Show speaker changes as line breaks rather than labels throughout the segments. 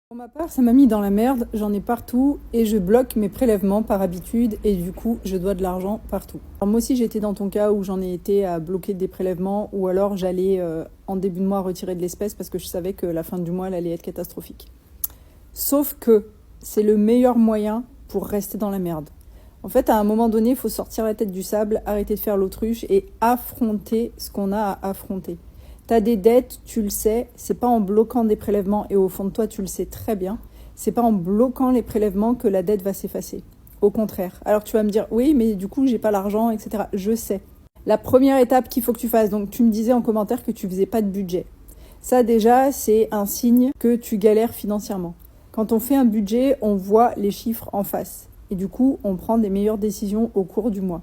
Pour ma part, ça m'a mis dans la merde, j'en ai partout et je bloque mes prélèvements par habitude et du coup, je dois de l'argent partout. Alors moi aussi, j'étais dans ton cas où j'en ai été à bloquer des prélèvements ou alors j'allais en début de mois retirer de l'espèce parce que je savais que la fin du mois, elle allait être catastrophique. Sauf que c'est le meilleur moyen pour rester dans la merde. En fait, à un moment donné, il faut sortir la tête du sable, arrêter de faire l'autruche et affronter ce qu'on a à affronter. T'as des dettes, tu le sais, c'est pas en bloquant des prélèvements, et au fond de toi, tu le sais très bien, c'est pas en bloquant les prélèvements que la dette va s'effacer. Au contraire. Alors tu vas me dire, oui, mais du coup, j'ai pas l'argent, etc. Je sais. La première étape qu'il faut que tu fasses, donc tu me disais en commentaire que tu faisais pas de budget. Ça déjà, c'est un signe que tu galères financièrement. Quand on fait un budget, on voit les chiffres en face. Et du coup, on prend des meilleures décisions au cours du mois.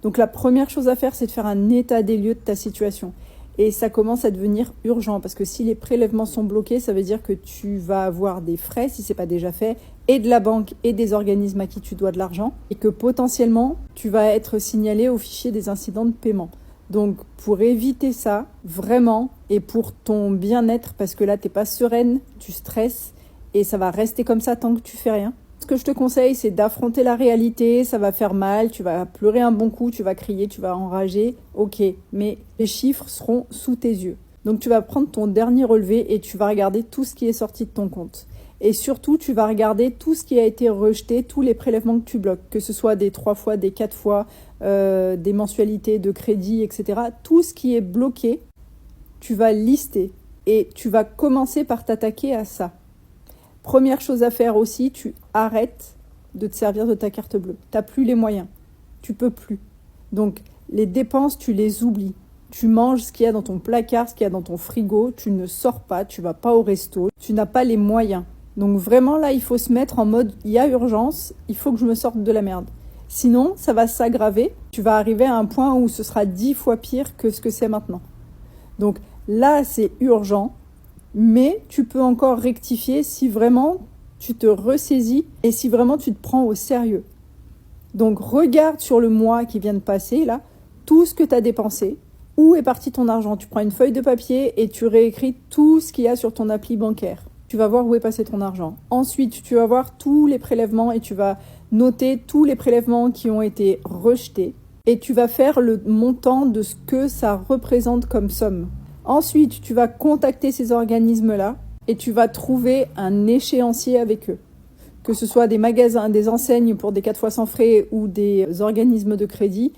Donc la première chose à faire, c'est de faire un état des lieux de ta situation. Et ça commence à devenir urgent parce que si les prélèvements sont bloqués, ça veut dire que tu vas avoir des frais, si ce n'est pas déjà fait, et de la banque et des organismes à qui tu dois de l'argent, et que potentiellement, tu vas être signalé au fichier des incidents de paiement. Donc, pour éviter ça, vraiment, et pour ton bien-être, parce que là, tu n'es pas sereine, tu stresses, et ça va rester comme ça tant que tu fais rien. Ce que je te conseille, c'est d'affronter la réalité, ça va faire mal, tu vas pleurer un bon coup, tu vas crier, tu vas enrager, ok, mais les chiffres seront sous tes yeux. Donc tu vas prendre ton dernier relevé et tu vas regarder tout ce qui est sorti de ton compte. Et surtout, tu vas regarder tout ce qui a été rejeté, tous les prélèvements que tu bloques, que ce soit des 3 fois, des 4 fois, des mensualités de crédit, etc. Tout ce qui est bloqué, tu vas lister et tu vas commencer par t'attaquer à ça. Première chose à faire aussi, tu arrêtes de te servir de ta carte bleue. Tu n'as plus les moyens. Tu peux plus. Donc, les dépenses, tu les oublies. Tu manges ce qu'il y a dans ton placard, ce qu'il y a dans ton frigo. Tu ne sors pas, tu vas pas au resto. Tu n'as pas les moyens. Donc, vraiment, là, il faut se mettre en mode, il y a urgence, il faut que je me sorte de la merde. Sinon, ça va s'aggraver. Tu vas arriver à un point où ce sera 10 fois pire que ce que c'est maintenant. Donc, là, c'est urgent. Mais tu peux encore rectifier si vraiment tu te ressaisis et si vraiment tu te prends au sérieux. Donc regarde sur le mois qui vient de passer, là, tout ce que tu as dépensé. Où est parti ton argent? Tu prends une feuille de papier et tu réécris tout ce qu'il y a sur ton appli bancaire. Tu vas voir où est passé ton argent. Ensuite, tu vas voir tous les prélèvements et tu vas noter tous les prélèvements qui ont été rejetés. Et tu vas faire le montant de ce que ça représente comme somme. Ensuite, tu vas contacter ces organismes-là et tu vas trouver un échéancier avec eux. Que ce soit des magasins, des enseignes pour des 4 fois sans frais ou des organismes de crédit,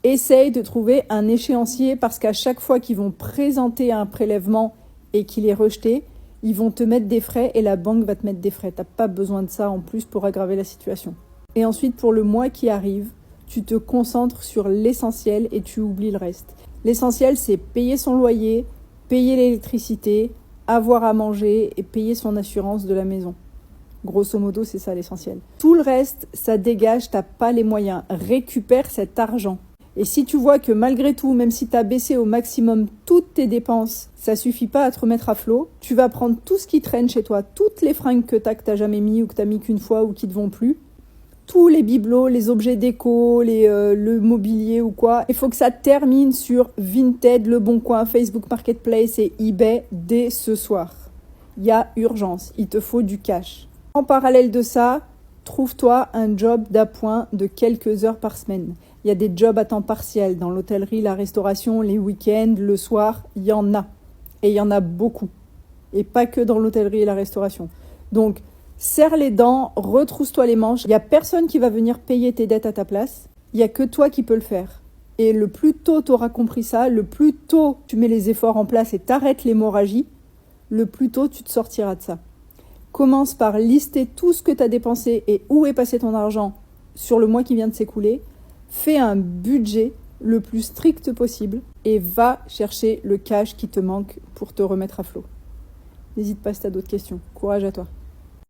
essaye de trouver un échéancier parce qu'à chaque fois qu'ils vont présenter un prélèvement et qu'il est rejeté, ils vont te mettre des frais et la banque va te mettre des frais. Tu n'as pas besoin de ça en plus pour aggraver la situation. Et ensuite, pour le mois qui arrive, tu te concentres sur l'essentiel et tu oublies le reste. L'essentiel, c'est payer son loyer, payer l'électricité, avoir à manger et payer son assurance de la maison. Grosso modo, c'est ça l'essentiel. Tout le reste, ça dégage, t'as pas les moyens. Récupère cet argent. Et si tu vois que malgré tout, même si tu as baissé au maximum toutes tes dépenses, ça suffit pas à te remettre à flot, tu vas prendre tout ce qui traîne chez toi, toutes les fringues que t'as jamais mis ou que t'as mis qu'une fois ou qui te vont plus, tous les bibelots, les objets déco, le mobilier ou quoi. Il faut que ça termine sur Vinted, Le Bon Coin, Facebook Marketplace et eBay dès ce soir. Il y a urgence, il te faut du cash. En parallèle de ça, trouve-toi un job d'appoint de quelques heures par semaine. Il y a des jobs à temps partiel dans l'hôtellerie, la restauration, les week-ends, le soir, il y en a. Et il y en a beaucoup. Et pas que dans l'hôtellerie et la restauration. Donc, serre les dents, retrousse-toi les manches. Il n'y a personne qui va venir payer tes dettes à ta place. Il n'y a que toi qui peux le faire. Et le plus tôt tu auras compris ça, le plus tôt tu mets les efforts en place et t'arrêtes l'hémorragie, le plus tôt tu te sortiras de ça. Commence par lister tout ce que tu as dépensé et où est passé ton argent sur le mois qui vient de s'écouler. Fais un budget le plus strict possible et va chercher le cash qui te manque pour te remettre à flot. N'hésite pas si tu as d'autres questions. Courage à toi.